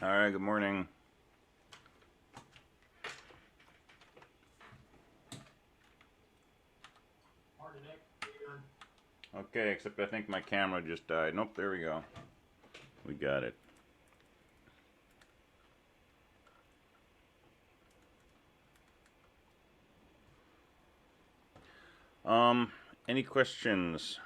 All right, good morning. Morning, Nick. How you doing? Okay, except I think my camera just died. Nope, there we go. We got it. Any questions?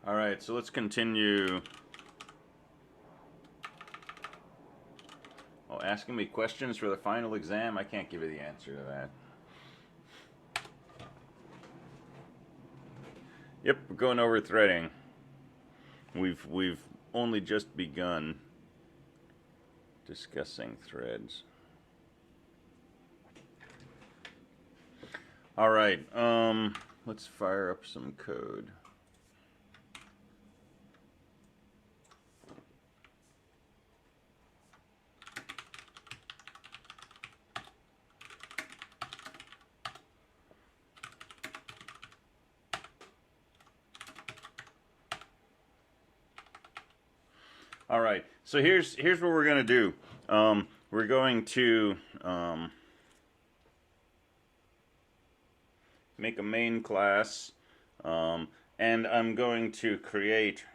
All right, so let's continue. Oh, asking me questions for the final exam? I can't give you the answer to that. Yep, we're going over threading. We've only just begun discussing threads. All right, let's fire up some code. All right, so here's what we're gonna do. We're going to make a main class, and I'm going to create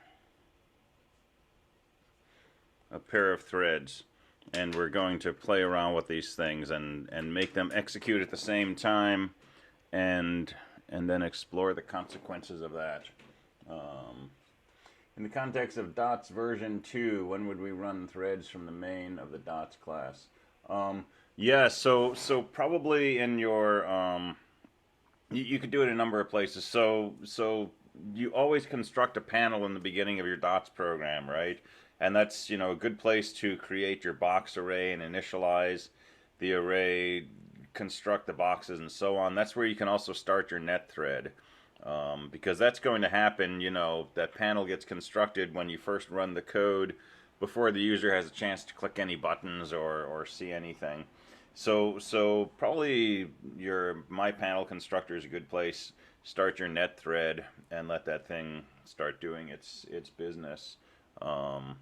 a pair of threads, and we're going to play around with these things and make them execute at the same time, and then explore the consequences of that. In the context of dots version 2, when would we run threads from the main of the dots class? Yeah, so probably in your you could do it a number of places. So you always construct a panel in the beginning of your dots program, right? And that's a good place to create your box array and initialize the array, construct the boxes, and so on. That's where you can also start your net thread. Because that's going to happen, that panel gets constructed when you first run the code before the user has a chance to click any buttons or see anything. So probably your my panel constructor is a good place. Start your net thread and let that thing start doing its business. Um,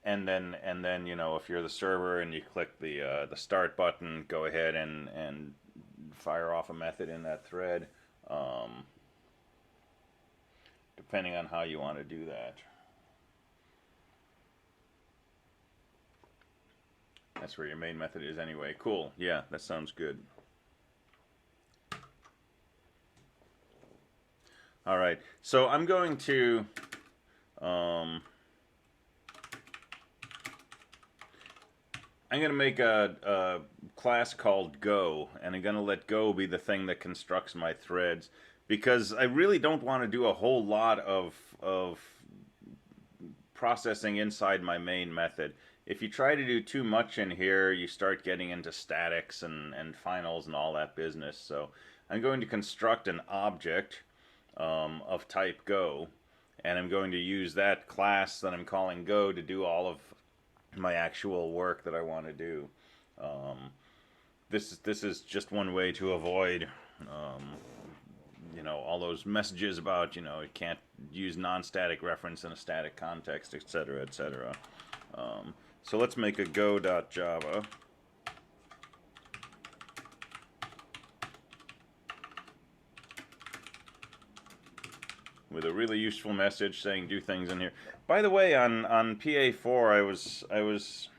and then if you're the server and you click the start button, go ahead and fire off a method in that thread, depending on how you want to do that. That's where your main method is anyway. Cool. Yeah, that sounds good. All right. So I'm going to make a class called Go, and I'm going to let Go be the thing that constructs my threads, because I really don't want to do a whole lot of processing inside my main method. If you try to do too much in here, you start getting into statics and finals and all that business. So I'm going to construct an object of type Go, and I'm going to use that class that I'm calling Go to do all of my actual work that I want to do. Um, this is just one way to avoid all those messages about you can't use non-static reference in a static context, etc., etc. So let's make a go.java. With a really useful message saying do things in here. By the way, on PA4, I was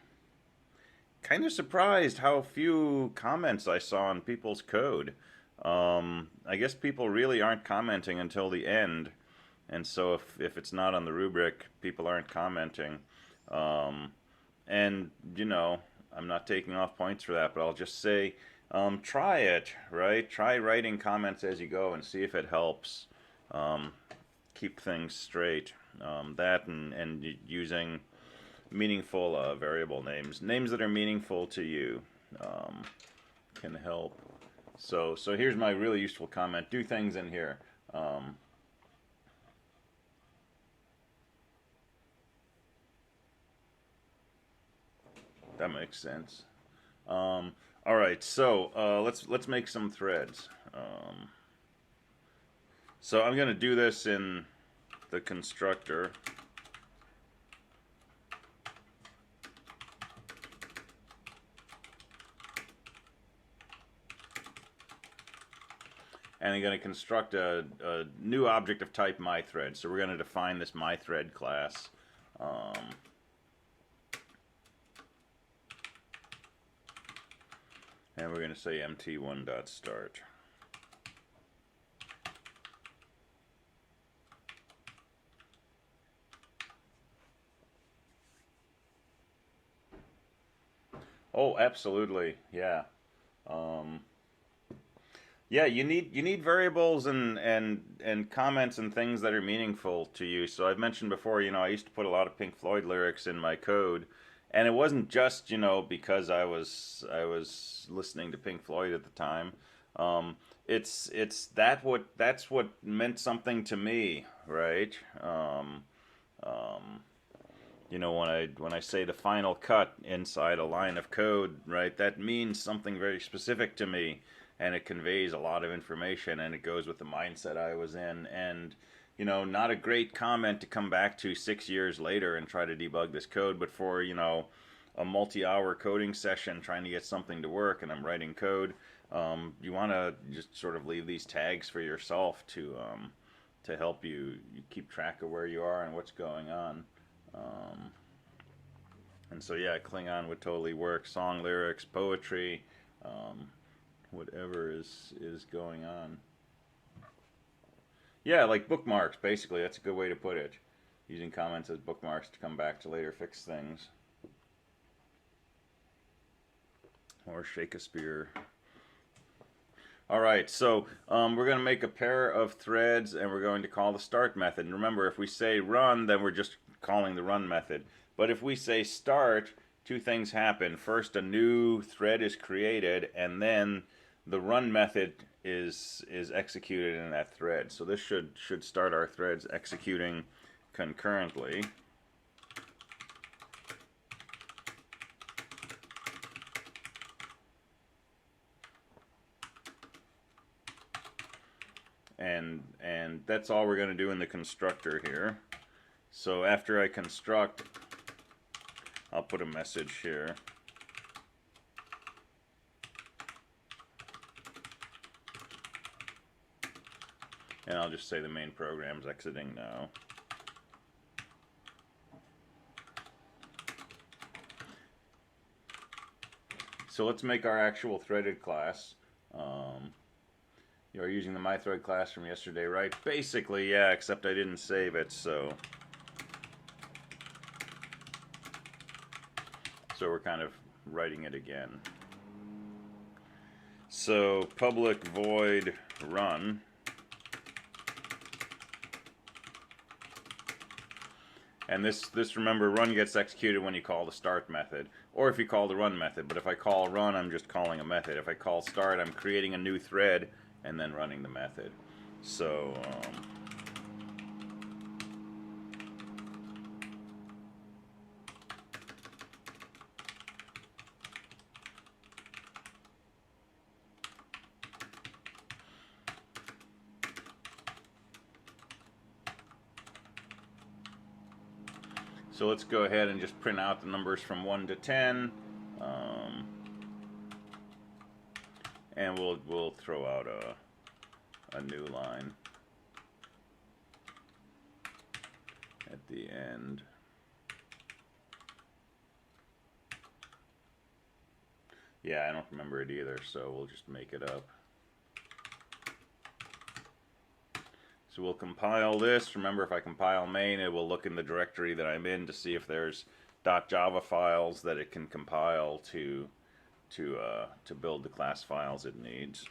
kind of surprised how few comments I saw on people's code. I guess people really aren't commenting until the end, and so if it's not on the rubric, people aren't commenting. Um, and I'm not taking off points for that, but I'll just say, try it, right? Try writing comments as you go and see if it helps. Um, Keep things straight. That and using meaningful variable names that are meaningful to you, um, can help. So here's my really useful comment. Do things in here. That makes sense. All right, so let's make some threads. So I'm going to do this in the constructor. And I'm going to construct a new object of type myThread. So we're going to define this myThread class. And we're going to say mt1.start. Oh, absolutely, yeah. Yeah, you need variables and comments and things that are meaningful to you. So I've mentioned before, I used to put a lot of Pink Floyd lyrics in my code, and it wasn't just because I was listening to Pink Floyd at the time. That's what meant something to me, right? Um, when I say the final cut inside a line of code, right, that means something very specific to me, and it conveys a lot of information, and it goes with the mindset I was in. And not a great comment to come back to 6 years later and try to debug this code, but for a multi-hour coding session trying to get something to work, and I'm writing code, you want to just sort of leave these tags for yourself to help you keep track of where you are and what's going on. And so yeah, Klingon would totally work. Song lyrics, poetry, whatever is going on. Yeah, like bookmarks, basically. That's a good way to put it. Using comments as bookmarks to come back to later fix things. Or Shakespeare. All right, so we're going to make a pair of threads, and we're going to call the start method. And remember, if we say run, then we're just calling the run method. But if we say start, two things happen. First, a new thread is created, and then the run method is executed in that thread. So this should start our threads executing concurrently. And that's all we're going to do in the constructor here. So after I construct, I'll put a message here. And I'll just say the main program's exiting now. So let's make our actual threaded class. You're using the myThread class from yesterday, right? Basically, yeah, except I didn't save it, so we're kind of writing it again. So public void run. And this remember, run gets executed when you call the start method, or if you call the run method. But if I call run, I'm just calling a method. If I call start, I'm creating a new thread and then running the method. So so let's go ahead and just print out the numbers from 1 to 10. And we'll throw out a new line at the end. Yeah, I don't remember it either, so we'll just make it up. So we'll compile this. Remember, if I compile main, it will look in the directory that I'm in to see if there's .java files that it can compile to build the class files it needs.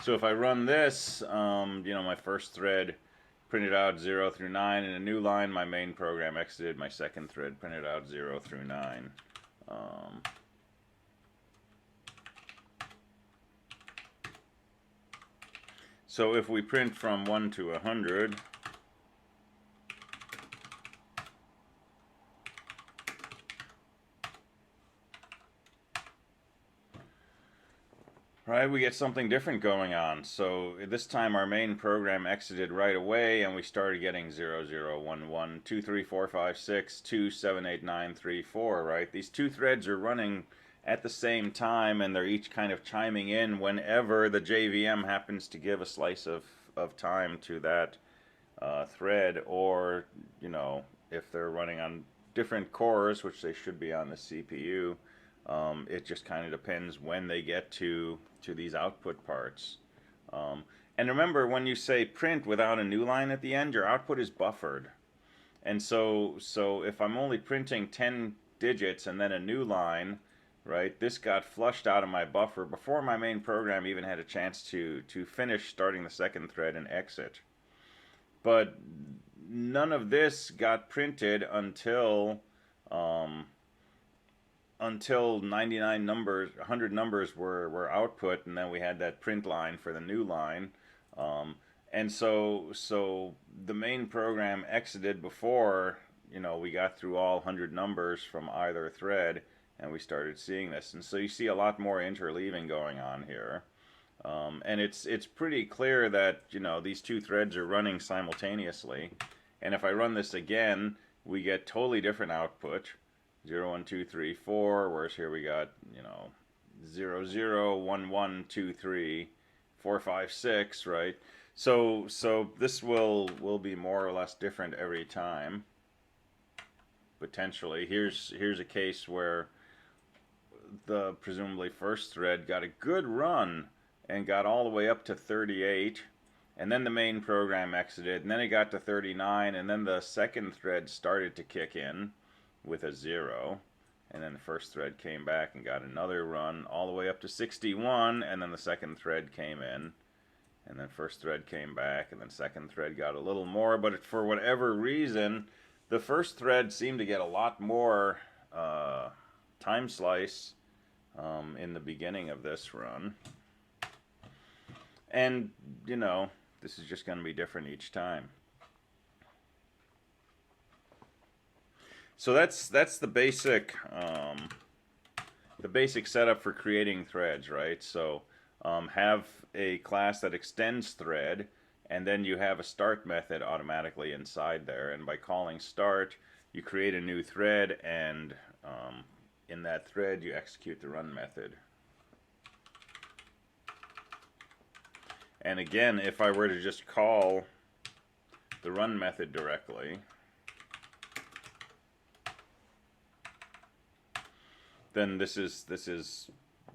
So if I run this, my first thread printed out 0 through 9 in a new line. My main program exited. My second thread printed out 0 through 9. So if we print from 1 to 100, right, we get something different going on. So this time our main program exited right away, and we started getting 0, 0, 1, 1, 2, 3, 4, 5, 6, 2, 7, 8, 9, 3, 4, right? These two threads are running at the same time, and they're each kind of chiming in whenever the JVM happens to give a slice of time to that thread, or, you know, if they're running on different cores, which they should be on the CPU, it just kind of depends when they get to these output parts. And remember, when you say print without a new line at the end, your output is buffered. And so if I'm only printing 10 digits and then a new line, right, this got flushed out of my buffer before my main program even had a chance to finish starting the second thread and exit. But none of this got printed until 99 numbers, 100 numbers were output, and then we had that print line for the new line. And so the main program exited before, you know, we got through all 100 numbers from either thread, and we started seeing this. And so you see a lot more interleaving going on here. And it's pretty clear that, you know, these two threads are running simultaneously. And if I run this again, we get totally different output. 0, 1, 2, 3, 4, whereas here we got, you know, 0, 0, 1, 1, 2, 3, 4, 5, 6, right? So this will be more or less different every time, potentially. Here's a case where the presumably first thread got a good run and got all the way up to 38, and then the main program exited, and then it got to 39, and then the second thread started to kick in with a 0, and then the first thread came back and got another run all the way up to 61, and then the second thread came in, and then first thread came back, and then second thread got a little more, but for whatever reason, the first thread seemed to get a lot more time slice in the beginning of this run. And, you know, this is just going to be different each time. So that's the basic setup for creating threads, right? So have a class that extends thread, and then you have a start method automatically inside there. And by calling start, you create a new thread, and in that thread you execute the run method. And again, if I were to just call the run method directly, then this is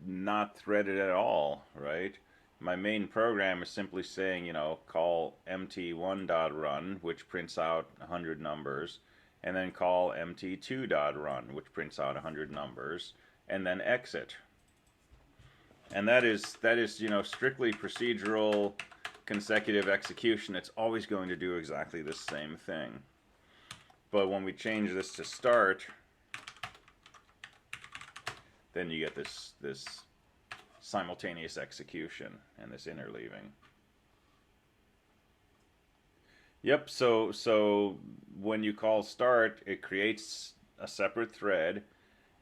not threaded at all, right? My main program is simply saying, you know, call mt1.run, which prints out 100 numbers, and then call mt2.run, which prints out 100 numbers, and then exit. And that is, you know, strictly procedural consecutive execution. It's always going to do exactly the same thing. But when we change this to start, then you get this simultaneous execution and this interleaving. Yep, so when you call start, it creates a separate thread,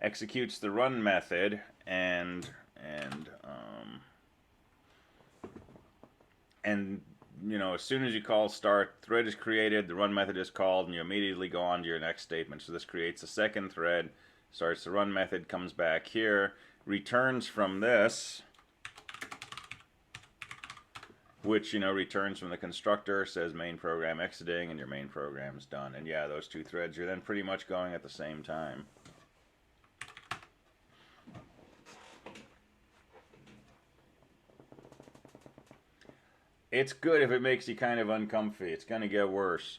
executes the run method, and you know, as soon as you call start, thread is created, the run method is called, and you immediately go on to your next statement. So this creates a second thread, starts the run method, comes back here, returns from this, which, you know, returns from the constructor, says main program exiting, and your main program's done. And yeah, those two threads are then pretty much going at the same time. It's good if it makes you kind of uncomfy. It's going to get worse.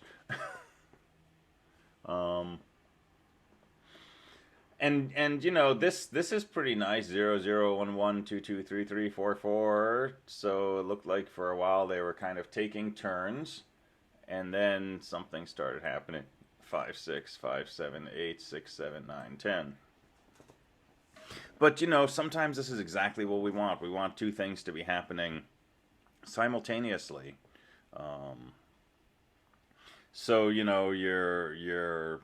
And you know, this is pretty nice. 0, 0, 1, 1, 2, 2, 3, 3, 4, 4. So it looked like for a while they were kind of taking turns, and then something started happening. 5, 6, 5, 7, 8, 6, 7, 9, 10. But you know, sometimes this is exactly what we want. We want two things to be happening simultaneously. So you know, you're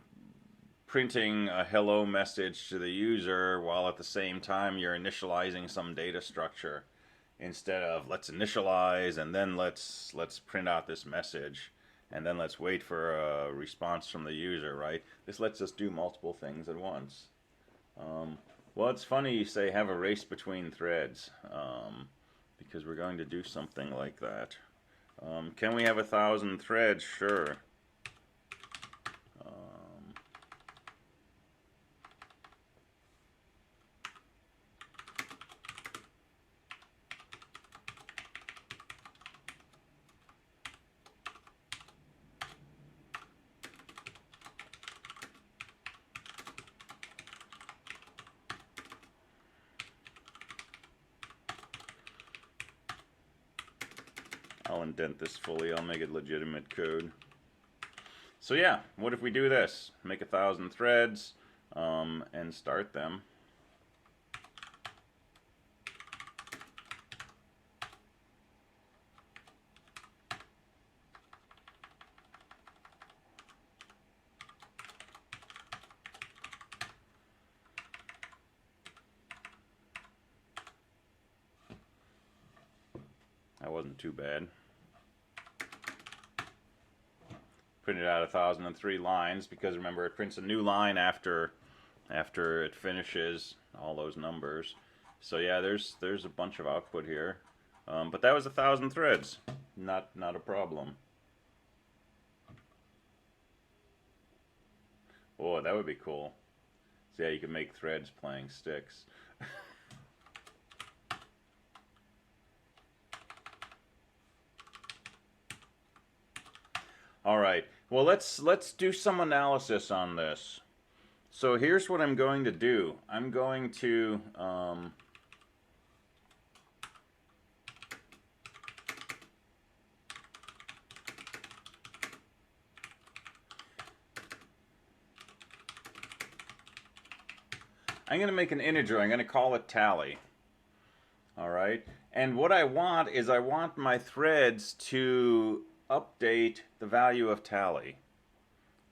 printing a hello message to the user while at the same time you're initializing some data structure. instead of let's initialize and then let's print out this message and then let's wait for a response from the user, right? This lets us do multiple things at once. Well, it's funny you say have a race between threads, because we're going to do something like that. Can we have 1,000 threads? Sure. I'll indent this fully. I'll make it legitimate code. So yeah, what if we do this? Make 1,000 threads and start them. That wasn't too bad. Printed out 1,003 lines because remember it prints a new line after it finishes all those numbers. So yeah, there's a bunch of output here, but that was 1,000 threads. Not a problem. Oh, that would be cool. So yeah, you can make threads playing sticks. All right. Well, let's do some analysis on this. So here's what I'm going to do. I'm going to make an integer. I'm going to call it tally. All right. And what I want is I want my threads to update the value of tally.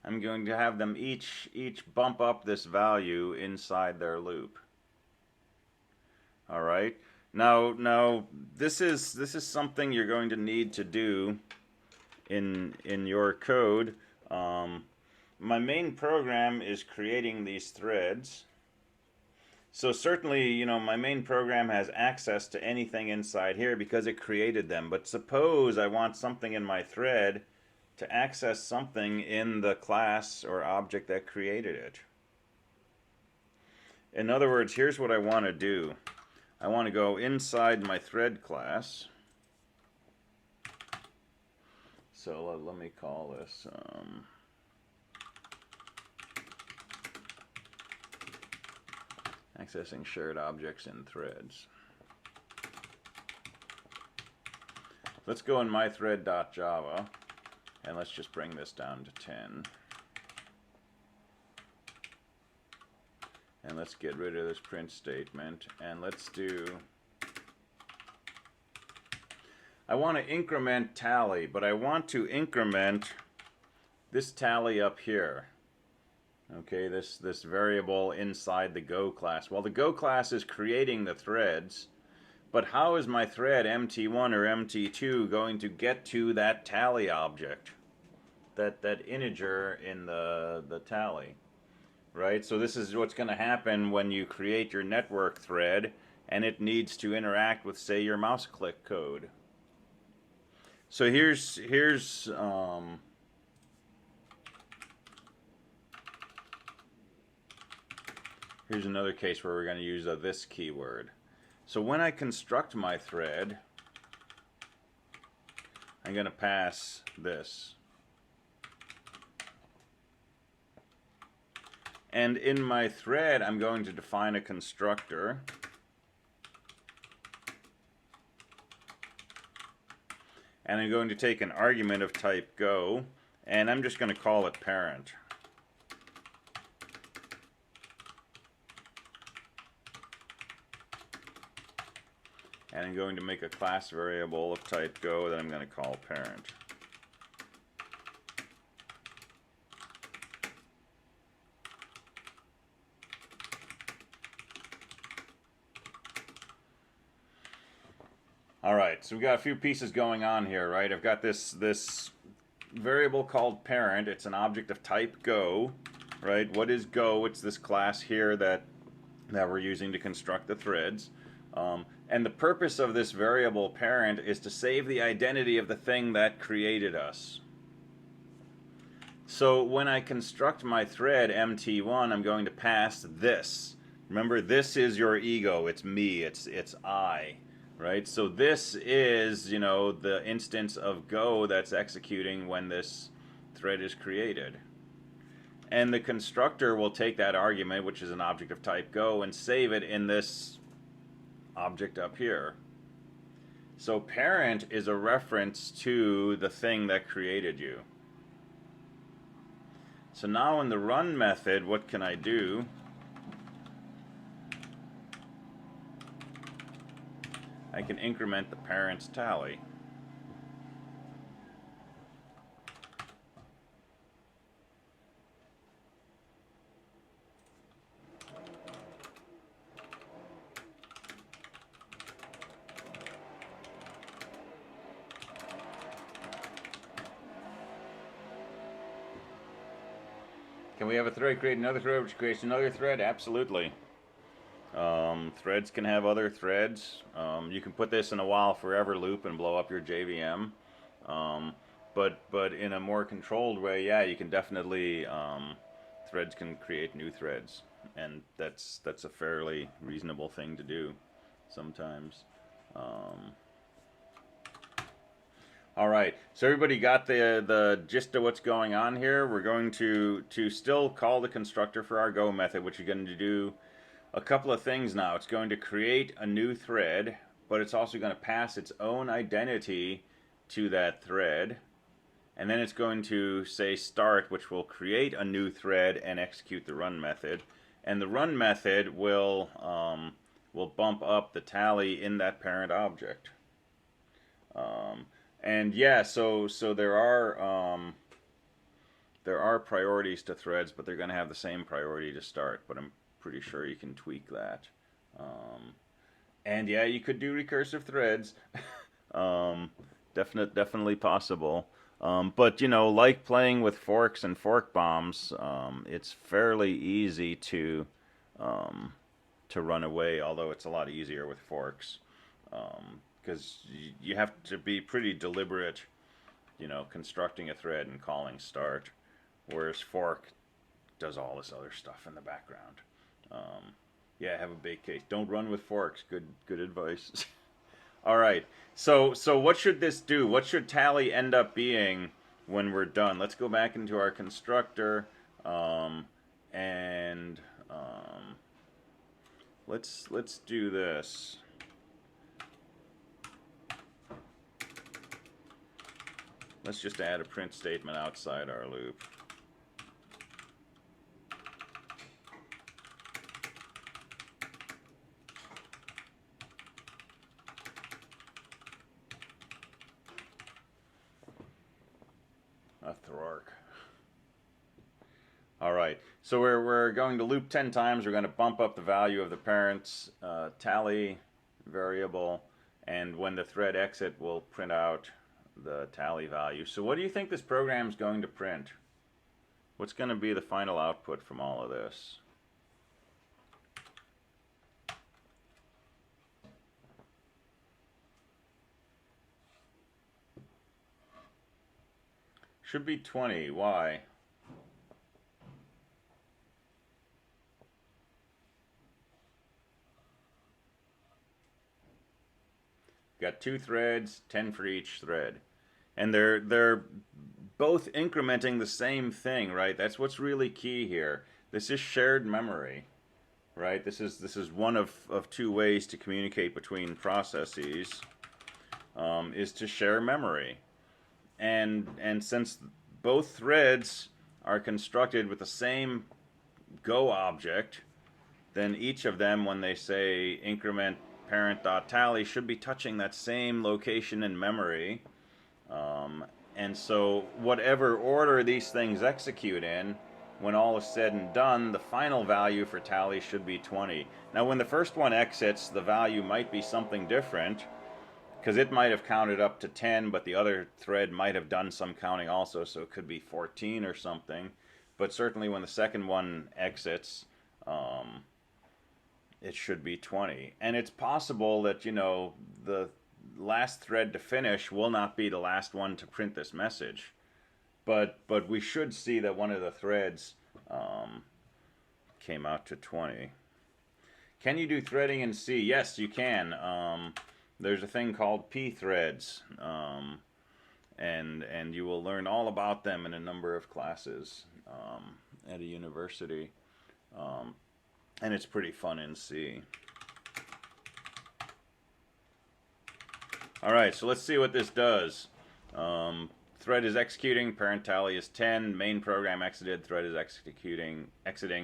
I'm going to have them each bump up this value inside their loop. All right. Now this is something you're going to need to do in your code. My main program is creating these threads. So certainly, you know, my main program has access to anything inside here because it created them. But suppose I want something in my thread to access something in the class or object that created it. In other words, here's what I want to do. I want to go inside my thread class. So let me call this accessing shared objects in threads. Let's go in mythread.java and let's just bring this down to 10. And let's get rid of this print statement and let's do, I want to increment tally, but I want to increment this tally up here. Okay, this variable inside the Go class. Well, the Go class is creating the threads, but how is my thread MT1 or MT2 going to get to that tally object, that integer in the tally, right? So this is what's going to happen when you create your network thread and it needs to interact with, say, your mouse click code. So here's another case where we're going to use a this keyword. So when I construct my thread, I'm going to pass this. And in my thread, I'm going to define a constructor. And I'm going to take an argument of type go, and I'm just going to call it parent. And I'm going to make a class variable of type go that I'm going to call parent. All right, so we got a few pieces going on here, right? I've got this variable called parent. It's an object of type Go, right? What is Go? It's this class here that we're using to construct the threads. And the purpose of this variable parent is to save the identity of the thing that created us. So when I construct my thread mt1, I'm going to pass this. Remember, this is your ego. It's me. It's I, right? So this is, you know, the instance of Go that's executing when this thread is created. And the constructor will take that argument, which is an object of type Go, and save it in this object up here. So parent is a reference to the thing that created you. So now in the run method, what can I do? I can increment the parent's tally. Can we have a thread create another thread which creates another thread? Absolutely. Threads can have other threads. You can put this in a while forever loop and blow up your JVM. But in a more controlled way, yeah, you can definitely threads can create new threads, and that's a fairly reasonable thing to do sometimes. All right, so everybody got the gist of what's going on here. We're going to still call the constructor for our go method, which is going to do a couple of things now. It's going to create a new thread, but it's also going to pass its own identity to that thread. And then it's going to say start, which will create a new thread and execute the run method. And the run method will bump up the tally in that parent object. And yeah, so there are priorities to threads, but they're going to have the same priority to start. But I'm pretty sure you can tweak that. And yeah, you could do recursive threads. Definitely possible. But you know, like playing with forks and fork bombs, it's fairly easy to run away. Although it's a lot easier with forks, because you have to be pretty deliberate, you know, constructing a thread and calling start, whereas fork does all this other stuff in the background. Yeah, have a bake case. Don't run with forks. Good advice. All right. So what should this do? What should tally end up being when we're done? Let's go back into our constructor, and let's do this. Let's just add a print statement outside our loop. A thrark. All right, so we're going to loop 10 times. We're going to bump up the value of the parent's tally variable, and when the thread exit, we'll print out the tally value. So what do you think this program is going to print? What's going to be the final output from all of this? Should be 20. Why? Got 2 threads, 10 for each thread. And they're both incrementing the same thing, right? That's what's really key here. This is shared memory, right? This is one of 2 ways to communicate between processes, is to share memory. And since both threads are constructed with the same Go object, then each of them, when they say increment parent.tally, should be touching that same location in memory. And so whatever order these things execute in, when all is said and done, the final value for tally should be 20. Now when the first one exits, the value might be something different, because it might have counted up to 10, but the other thread might have done some counting also, so it could be 14 or something. But certainly when the second one exits, it should be 20. And it's possible that, you know, the last thread to finish will not be the last one to print this message. But we should see that one of the threads came out to 20. Can you do threading in C? Yes, you can. There's a thing called p-threads, and you will learn all about them in a number of classes at a university, and it's pretty fun in C. All right, so let's see what this does. Thread is executing, parent tally is 10, main program exited, thread is exiting,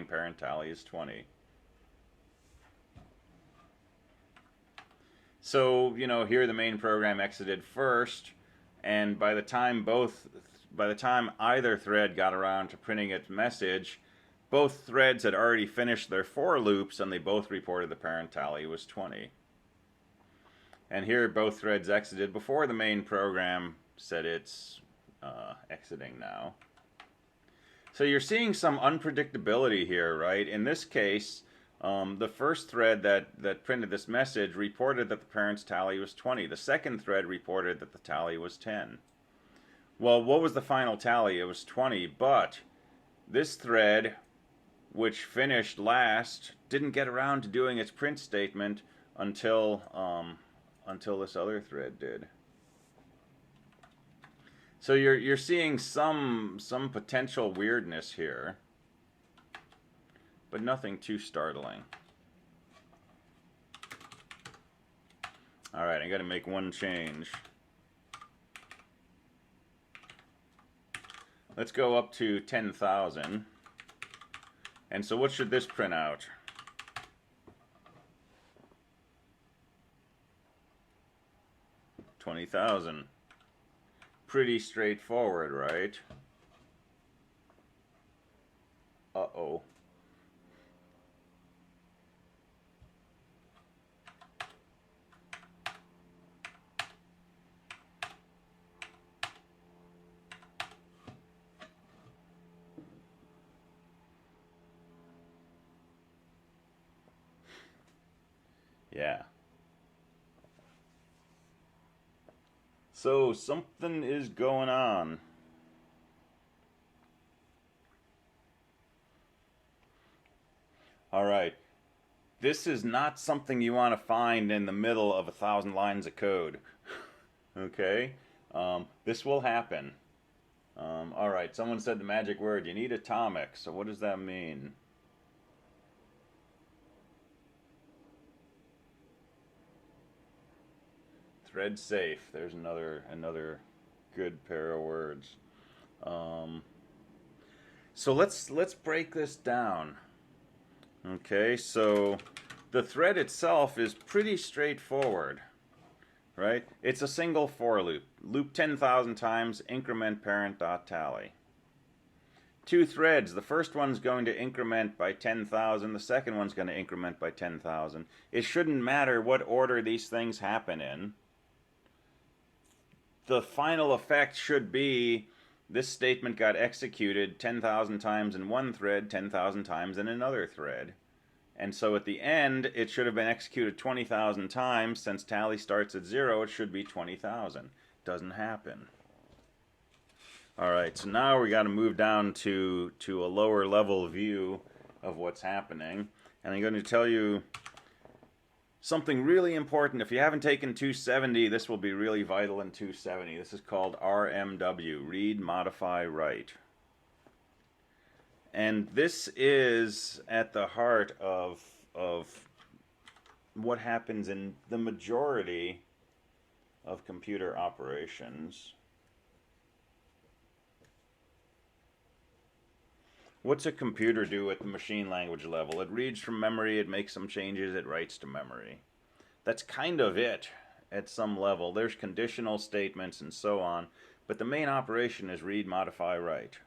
parent tally is 20. So, you know, here the main program exited first, and by the time either thread got around to printing its message, both threads had already finished their for loops, and they both reported the parent tally was 20. And here both threads exited before the main program said it's exiting now. So you're seeing some unpredictability here, right? In this case, the first thread that printed this message reported that the parent's tally was 20. The second thread reported that the tally was 10. Well, what was the final tally? It was 20, but this thread, which finished last, didn't get around to doing its print statement until this other thread did. So you're seeing some potential weirdness here, but nothing too startling. All right, I got to make one change. Let's go up to 10,000. And so what should this print out? $20,000. Pretty straightforward, right? Uh-oh. Yeah. So something is going on. All right. This is not something you want to find in the middle of 1,000 lines of code. Okay? This will happen. All right. Someone said the magic word. You need atomic. So what does that mean? Thread safe. There's another good pair of words. So let's break this down. Okay, so the thread itself is pretty straightforward, right? It's a single for loop. Loop 10,000 times, increment parent.tally. Two threads. The first one's going to increment by 10,000. The second one's going to increment by 10,000. It shouldn't matter what order these things happen in. The final effect should be this statement got executed 10,000 times in one thread, 10,000 times in another thread. And so at the end, it should have been executed 20,000 times. Since tally starts at 0, it should be 20,000. Doesn't happen. All right, so now we got to move down to a lower level view of what's happening. And I'm going to tell you something really important. If you haven't taken 270, this will be really vital in 270. This is called RMW, read, modify, write. And this is at the heart of what happens in the majority of computer operations. What's a computer do at the machine language level? It reads from memory, it makes some changes, it writes to memory. That's kind of it at some level. There's conditional statements and so on, but the main operation is read, modify, write.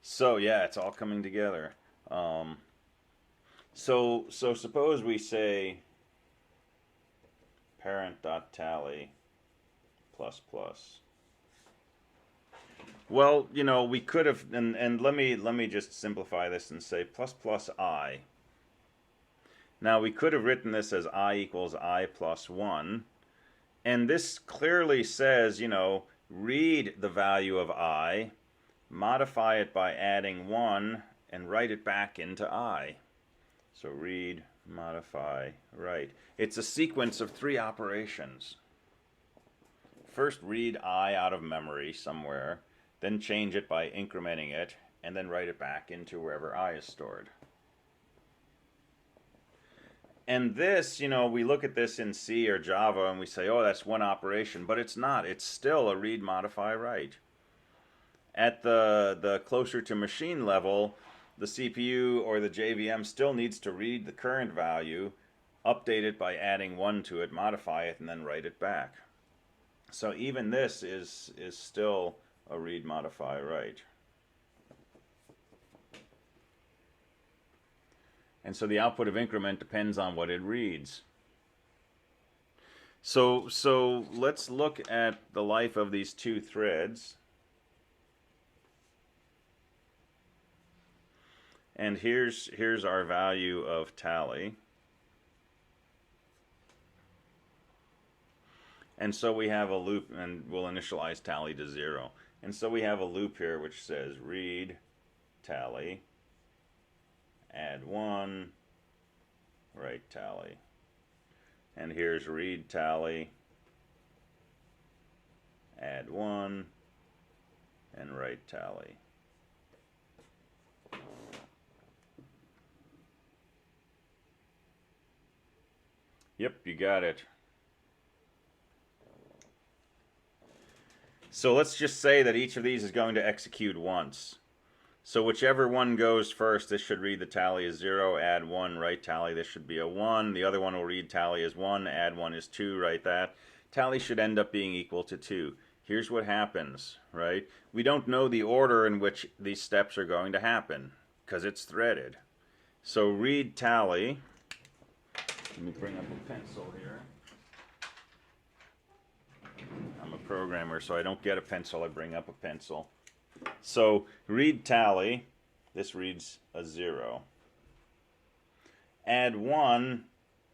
So yeah, it's all coming together. So suppose we say parent.tally plus plus. Well, you know, we could have, and let me just simplify this and say plus plus I. Now we could have written this as I equals I plus 1, and this clearly says, you know, read the value of I, modify it by adding 1, and write it back into I. So read, modify, write. It's a sequence of 3 operations. First read I out of memory somewhere, then change it by incrementing it, and then write it back into wherever I is stored. And this, you know, we look at this in C or Java and we say, oh, that's one operation, but it's not. It's still a read, modify, write. At the closer to machine level, the CPU or the JVM still needs to read the current value, update it by adding 1 to it, modify it, and then write it back. So even this is still a read, modify, write. And so the output of increment depends on what it reads. So let's look at the life of these 2 threads. And here's our value of tally. And so we have a loop, and we'll initialize tally to 0. And so we have a loop here which says read tally, add 1, write tally. And here's read tally, add 1, and write tally. Yep, you got it. So let's just say that each of these is going to execute once. So whichever one goes first, this should read the tally as 0, add 1, write tally, this should be a 1. The other one will read tally as 1, add 1 is 2, write that. Tally should end up being equal to 2. Here's what happens, right? We don't know the order in which these steps are going to happen, because it's threaded. So read tally. Let me bring up a pencil here. I'm a programmer, so I don't get a pencil, I bring up a pencil. So read tally, this reads a 0. Add 1,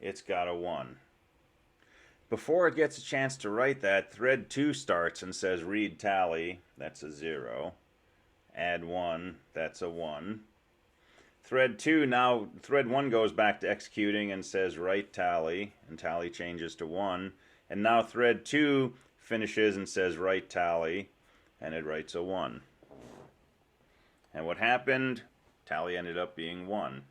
it's got a 1. Before it gets a chance to write that, thread 2 starts and says read tally, that's a 0. Add 1, that's a 1. Thread 2, now thread 1 goes back to executing and says write tally, and tally changes to 1. And now thread 2 finishes and says write tally, and it writes a 1. And what happened? Tally ended up being 1.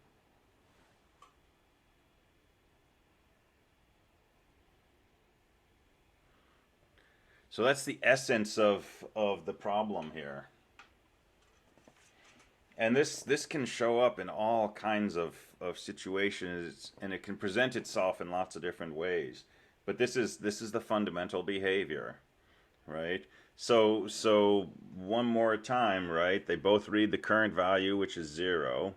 So that's the essence of the problem here. And this can show up in all kinds of situations, and it can present itself in lots of different ways. But this is the fundamental behavior, right? So one more time, right? They both read the current value, which is 0.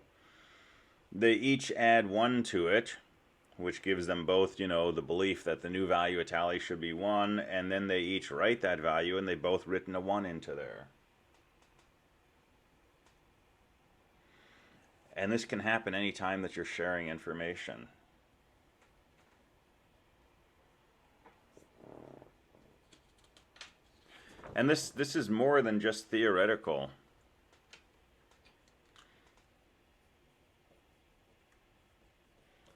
They each add 1 to it, which gives them both, you know, the belief that the new value of tally should be 1, and then they each write that value, and they both written a 1 into there. And this can happen anytime that you're sharing information. And this is more than just theoretical.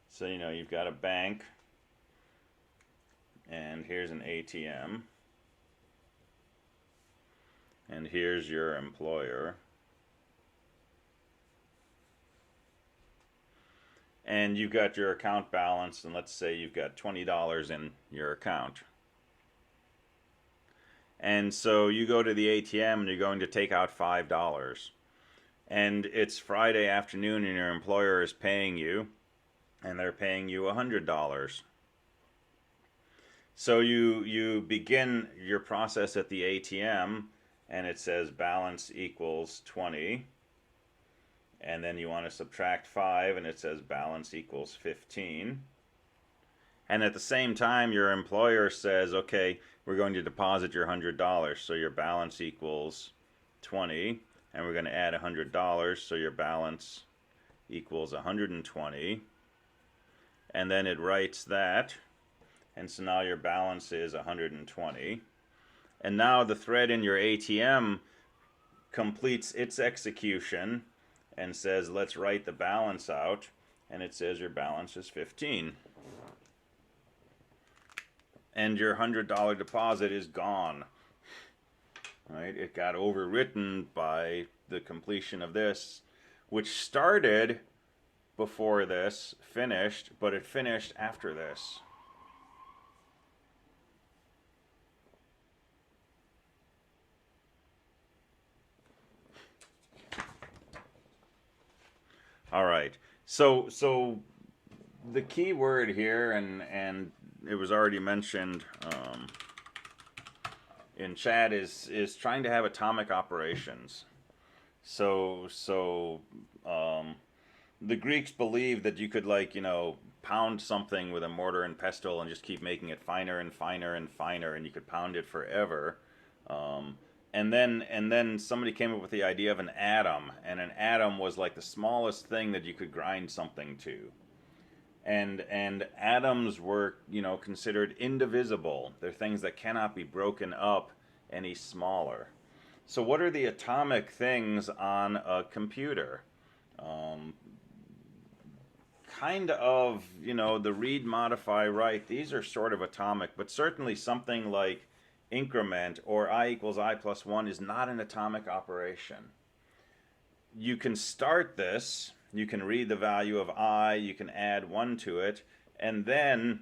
So, you know, you've got a bank, and here's an ATM, and here's your employer. And you've got your account balance, and let's say you've got $20 in your account. And so you go to the ATM and you're going to take out $5. And it's Friday afternoon and your employer is paying you, and they're paying you $100. So you begin your process at the ATM, and it says balance equals 20. And then you want to subtract 5, and it says balance equals 15. And at the same time, your employer says, okay, we're going to deposit your $100, so your balance equals 20, and we're going to add $100, so your balance equals 120. And then it writes that, and so now your balance is 120. And now the thread in your ATM completes its execution and says, let's write the balance out, and it says your balance is 15. And your $100 deposit is gone. Right? It got overwritten by the completion of this, which started before this finished, but it finished after this. All right. So the key word here, and it was already mentioned in chat, is trying to have atomic operations. So the Greeks believed that you could, like, pound something with a mortar and pestle and just keep making it finer and finer and finer, and you could pound it forever. And then somebody came up with the idea of an atom, and an atom was like the smallest thing that you could grind something to. And atoms were, considered indivisible. They're things that cannot be broken up any smaller. So what are the atomic things on a computer? Kind of, the read, modify, write. These are sort of atomic, but certainly something like increment or I equals I plus 1 is not an atomic operation. You can start this, you can read the value of I, you can add 1 to it, and then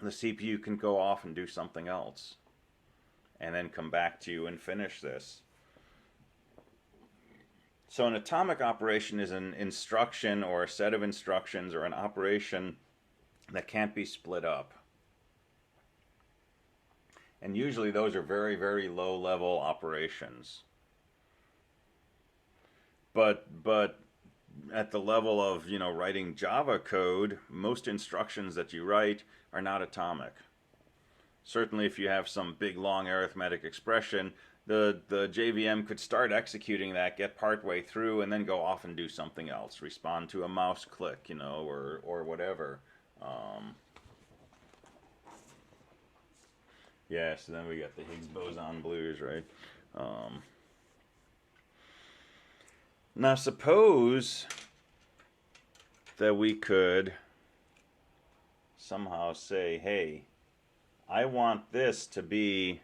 the CPU can go off and do something else. And then come back to you and finish this. So an atomic operation is an instruction or a set of instructions or an operation that can't be split up. And usually those are very, very low-level operations. But at the level of, writing Java code, most instructions that you write are not atomic. Certainly if you have some big, long arithmetic expression, the JVM could start executing that, get partway through, and then go off and do something else. Respond to a mouse click, or whatever. Yeah, so then we got the Higgs boson blues, right? Now suppose that we could somehow say, hey, I want this to be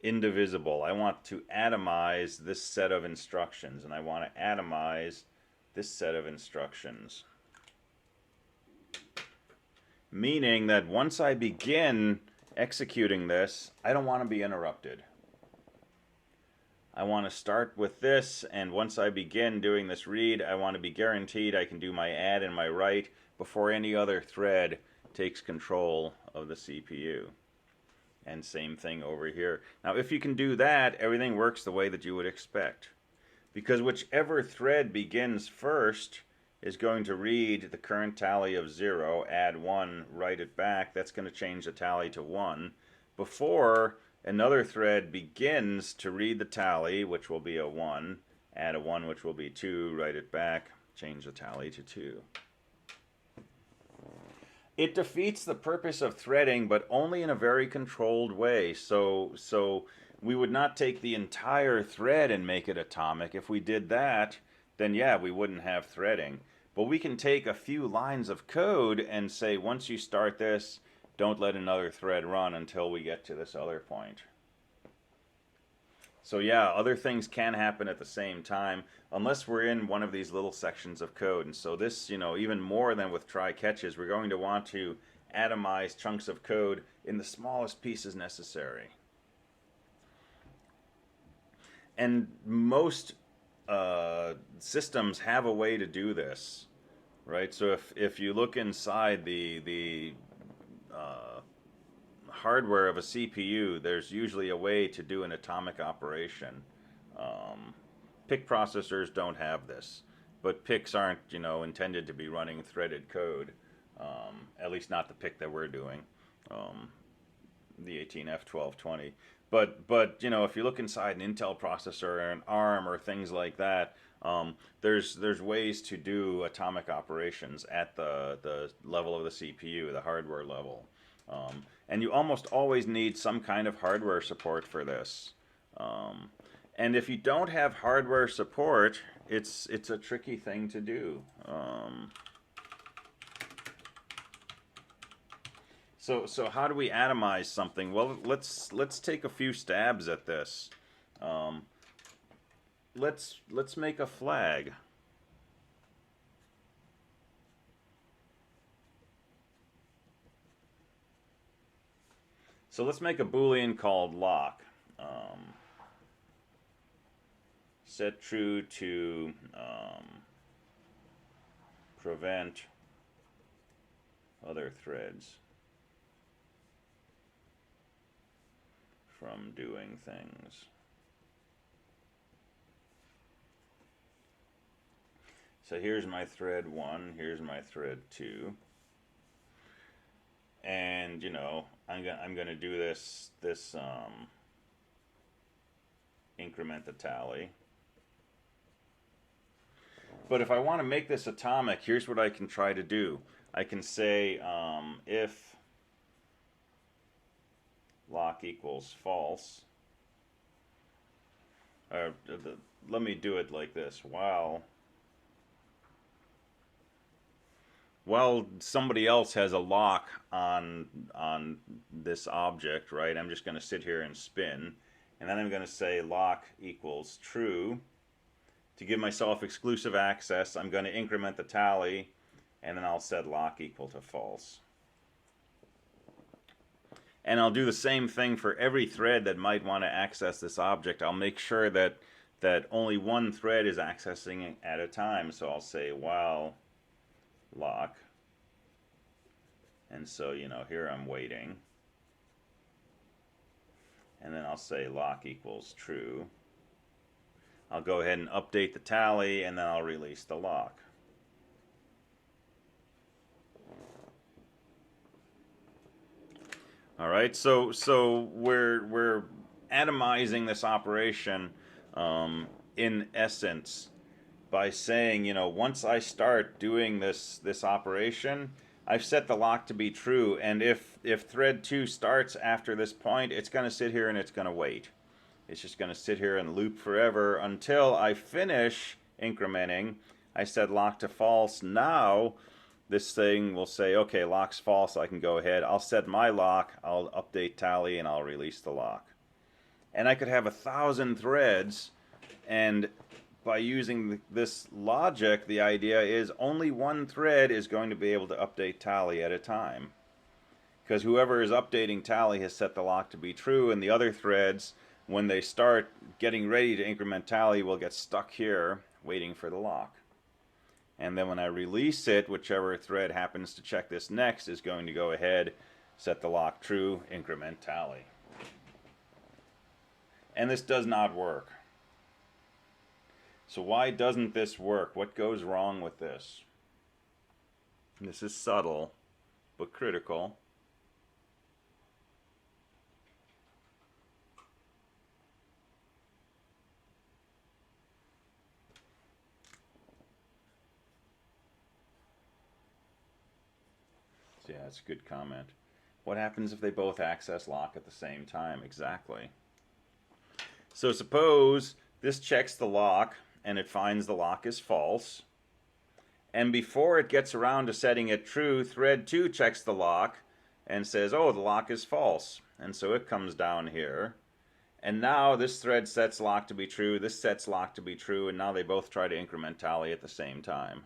indivisible. I want to atomize this set of instructions, and I want to atomize this set of instructions. Meaning that once I begin executing this, I don't want to be interrupted. I want to start with this, and once I begin doing this read, I want to be guaranteed I can do my add and my write before any other thread takes control of the CPU. And same thing over here. Now, if you can do that, everything works the way that you would expect. Because whichever thread begins first is going to read the current tally of 0, add 1, write it back. That's going to change the tally to 1. Before another thread begins to read the tally, which will be a 1, add a 1, which will be 2, write it back, change the tally to 2. It defeats the purpose of threading, but only in a very controlled way. So we would not take the entire thread and make it atomic. If we did that, then yeah, we wouldn't have threading. But we can take a few lines of code and say, once you start this, don't let another thread run until we get to this other point. So yeah, other things can happen at the same time, unless we're in one of these little sections of code. And so this, even more than with try catches, we're going to want to atomize chunks of code in the smallest pieces necessary. And most systems have a way to do this, right? So if you look inside the hardware of a CPU, there's usually a way to do an atomic operation. PIC processors don't have this, but PICs aren't, intended to be running threaded code. At least not the pick that we're doing, the 18F1220. But you know, if you look inside an Intel processor or an ARM or things like that, there's ways to do atomic operations at the level of the CPU, the hardware level, and you almost always need some kind of hardware support for this. And if you don't have hardware support, it's a tricky thing to do. So how do we atomize something? Well, let's take a few stabs at this. Let's make a flag. So let's make a Boolean called lock. Set true to prevent other threads from doing things. So here's my thread 1, here's my thread 2. And you know, I'm gonna do this increment the tally. But if I want to make this atomic, here's what I can try to do. I can say if lock equals false, let me do it like this. While somebody else has a lock on this object, right, I'm just going to sit here and spin. And then I'm going to say lock equals true. To give myself exclusive access, I'm going to increment the tally, and then I'll set lock equal to false. And I'll do the same thing for every thread that might want to access this object. I'll make sure that only one thread is accessing it at a time. So I'll say while lock. And so, you know, here I'm waiting. And then I'll say lock equals true. I'll go ahead and update the tally, and then I'll release the lock. All right, so we're atomizing this operation in essence by saying, you know, once I start doing this operation, I've set the lock to be true, and if thread 2 starts after this point, it's going to sit here and it's going to wait. It's just going to sit here and loop forever until I finish incrementing. I set lock to false. Now this thing will say, okay, lock's false, I can go ahead. I'll set my lock, I'll update tally, and I'll release the lock. And I could have 1,000 threads, and by using this logic, the idea is only one thread is going to be able to update tally at a time. Because whoever is updating tally has set the lock to be true, and the other threads, when they start getting ready to increment tally, will get stuck here waiting for the lock. And then when I release it, whichever thread happens to check this next is going to go ahead, set the lock true, increment tally. And this does not work. So why doesn't this work? What goes wrong with this? This is subtle, but critical. Yeah, that's a good comment. What happens if they both access lock at the same time? Exactly. So suppose this checks the lock and it finds the lock is false. And before it gets around to setting it true, thread 2 checks the lock and says, oh, the lock is false. And so it comes down here. And now this thread sets lock to be true, this sets lock to be true, and now they both try to increment tally at the same time.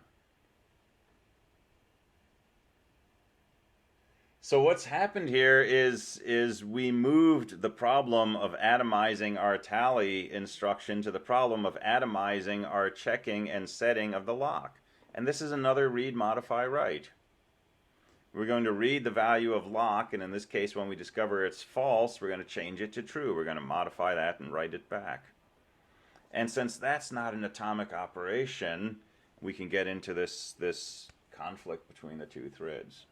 So what's happened here is we moved the problem of atomizing our tally instruction to the problem of atomizing our checking and setting of the lock. And this is another read, modify, write. We're going to read the value of lock, and in this case when we discover it's false, we're going to change it to true. We're going to modify that and write it back. And since that's not an atomic operation, we can get into this conflict between the two threads.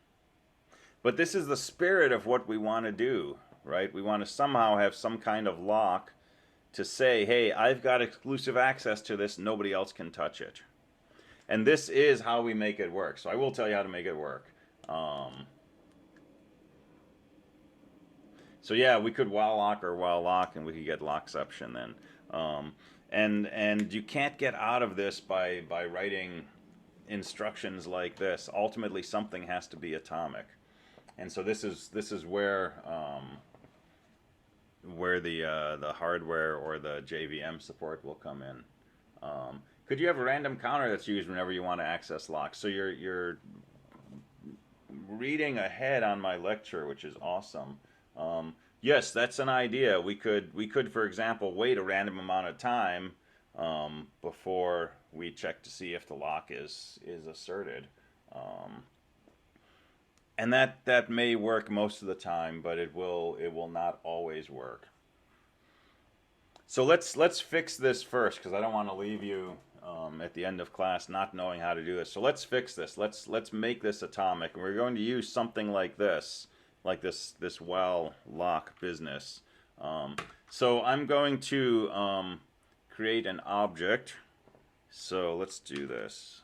But this is the spirit of what we want to do, right? We want to somehow have some kind of lock to say, hey, I've got exclusive access to this, nobody else can touch it. And this is how we make it work. So I will tell you how to make it work. So yeah, we could while lock or while lock, and we could get lockception then. And you can't get out of this by writing instructions like this. Ultimately, something has to be atomic. And so this is where the hardware or the JVM support will come in. Could you have a random counter that's used whenever you want to access locks? So you're reading ahead on my lecture, which is awesome. Yes, that's an idea. We could, for example, wait a random amount of time before we check to see if the lock is asserted. And that may work most of the time, but it will not always work. So let's fix this first, because I don't want to leave you at the end of class not knowing how to do this. So let's fix this. Let's make this atomic, and we're going to use something like this while lock business. So I'm going to create an object. So let's do this.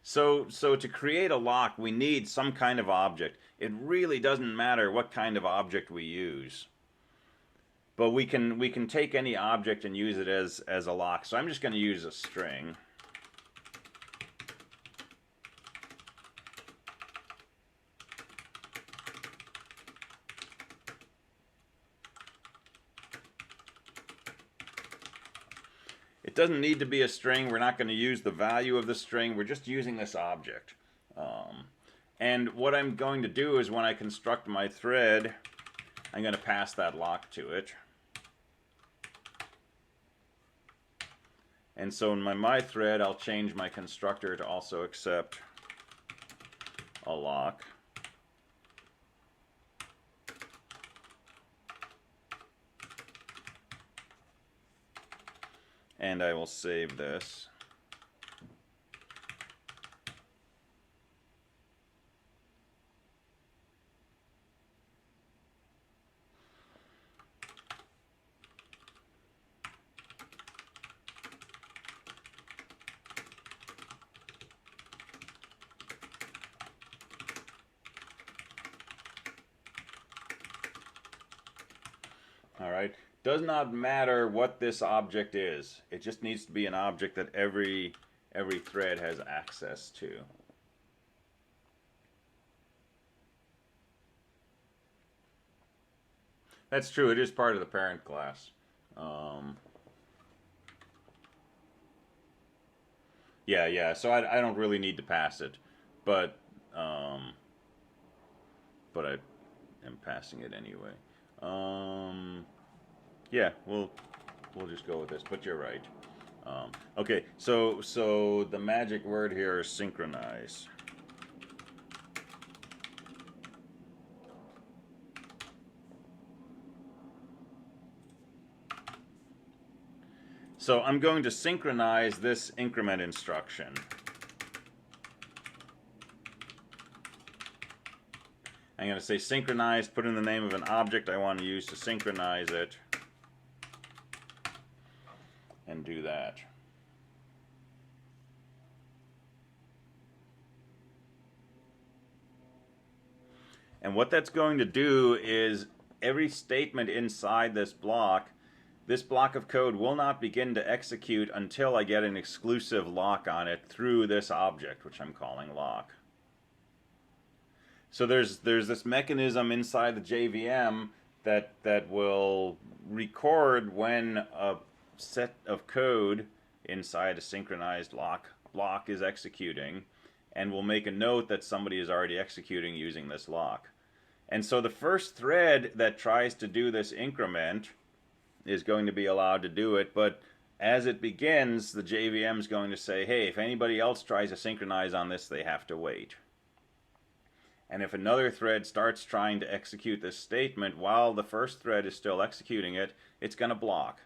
So to create a lock, we need some kind of object. It really doesn't matter what kind of object we use. But we can take any object and use it as a lock. So I'm just going to use a string. It doesn't need to be a string. We're not going to use the value of the string. We're just using this object. And what I'm going to do is when I construct my thread, I'm going to pass that lock to it. And so in my thread, I'll change my constructor to also accept a lock. And I will save this. All right. Does not matter what this object is. It just needs to be an object that every thread has access to. That's true. It is part of the parent class. Yeah. So I don't really need to pass it, but I am passing it anyway. Yeah, we'll just go with this, but you're right. Okay, so the magic word here is synchronize. So I'm going to synchronize this increment instruction. I'm going to say synchronize, put in the name of an object I want to use to synchronize it, and do that. And what that's going to do is every statement inside this block of code will not begin to execute until I get an exclusive lock on it through this object, which I'm calling lock. So there's this mechanism inside the JVM that will record when a set of code inside a synchronized lock block is executing, and will make a note that somebody is already executing using this lock. And so the first thread that tries to do this increment is going to be allowed to do it, but as it begins, the JVM is going to say, hey, if anybody else tries to synchronize on this, they have to wait. And if another thread starts trying to execute this statement while the first thread is still executing it, it's going to block.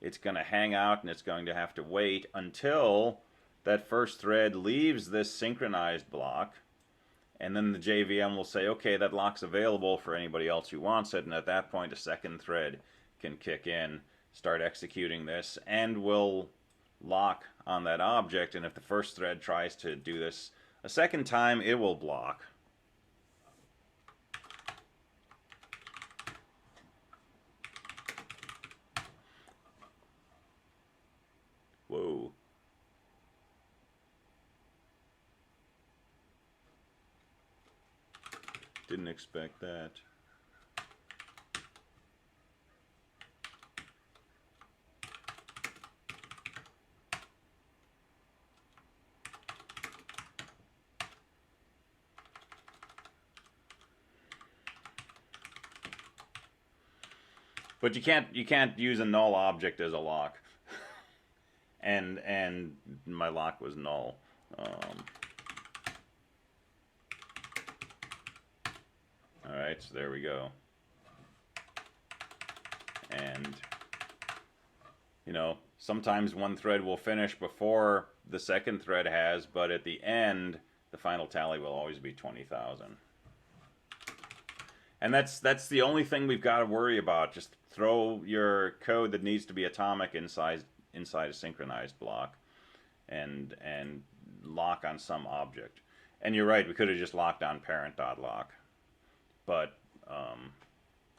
It's going to hang out and it's going to have to wait until that first thread leaves this synchronized block. And then the JVM will say, okay, that lock's available for anybody else who wants it. And at that point, a second thread can kick in, start executing this, and will lock on that object. And if the first thread tries to do this a second time, it will block. Whoa. Didn't expect that. But you can't use a null object as a lock. and my lock was null. Alright, so there we go. And, you know, sometimes one thread will finish before the second thread has, but at the end, the final tally will always be 20,000. And that's the only thing we've got to worry about. Just throw your code that needs to be atomic inside a synchronized block and lock on some object. And you're right, we could have just locked on parent.lock. But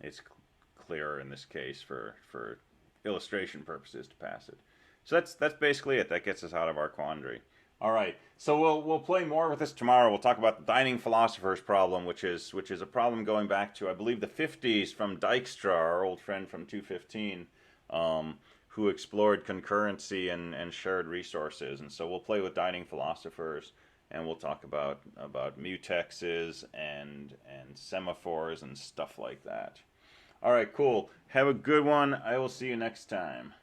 it's clearer in this case for illustration purposes to pass it. So that's basically it. That gets us out of our quandary. All right, so we'll play more with this tomorrow. We'll talk about the dining philosopher's problem, which is a problem going back to, I believe, the 50s from Dijkstra, our old friend from 215, who explored concurrency and shared resources. And so we'll play with dining philosophers, and we'll talk about mutexes and semaphores and stuff like that. All right, cool. Have a good one. I will see you next time.